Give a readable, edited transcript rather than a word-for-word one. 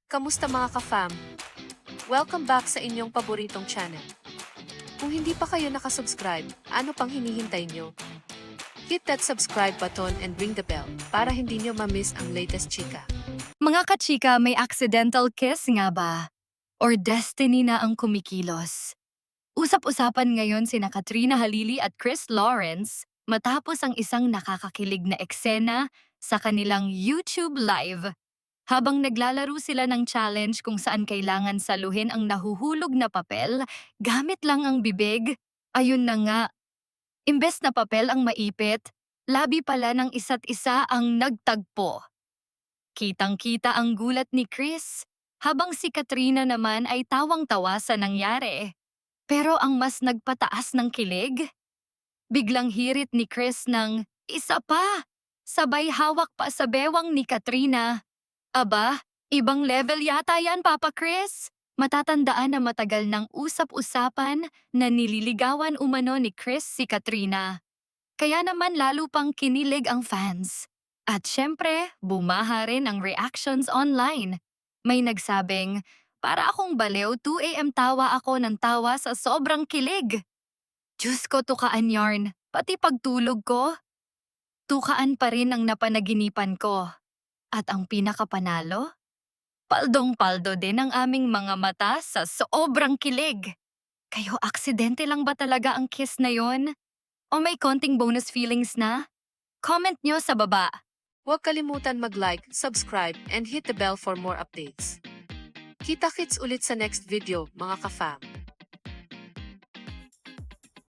Kamusta mga ka-fam? Welcome back sa inyong paboritong channel. Kung hindi pa kayo nakasubscribe, ano pang hinihintay nyo? Hit that subscribe button and ring the bell para hindi nyo ma-miss ang latest chika. Mga kachika, may accidental kiss nga ba? Or destiny na ang kumikilos? Usap-usapan ngayon sina Katrina Halili at Chris Lawrence matapos ang isang nakakakilig na eksena sa kanilang YouTube Live. Habang naglalaro sila ng challenge kung saan kailangan saluhin ang nahuhulog na papel gamit lang ang bibig, ayun na nga. Imbes na papel ang maipit, labi pala ng isa't isa ang nagtagpo. Kitang-kita ang gulat ni Chris, habang si Katrina naman ay tawang-tawa sa nangyari. Pero ang mas nagpataas ng kilig, biglang hirit ni Chris ng isa pa, sabay hawak pa sa bewang ni Katrina. Aba, ibang level yata yan, Papa Chris. Matatandaan na matagal ng usap-usapan na nililigawan umano ni Chris si Katrina. Kaya naman lalo pang kinilig ang fans. At syempre, bumaha rin ang reactions online. May nagsabing, para akong baliw, 2 AM tawa ako ng tawa sa sobrang kilig. Diyos ko, tukaan yarn, pati pagtulog ko. Tukaan pa rin ang napanaginipan ko. At ang pinakapanalo? Paldong-paldo din ang aming mga mata sa sobrang kilig. Kayo, aksidente lang ba talaga ang kiss na yon? O may konting bonus feelings na? Comment nyo sa baba. Huwag kalimutan mag-like, subscribe, and hit the bell for more updates. Kita-kits ulit sa next video, mga ka-fam.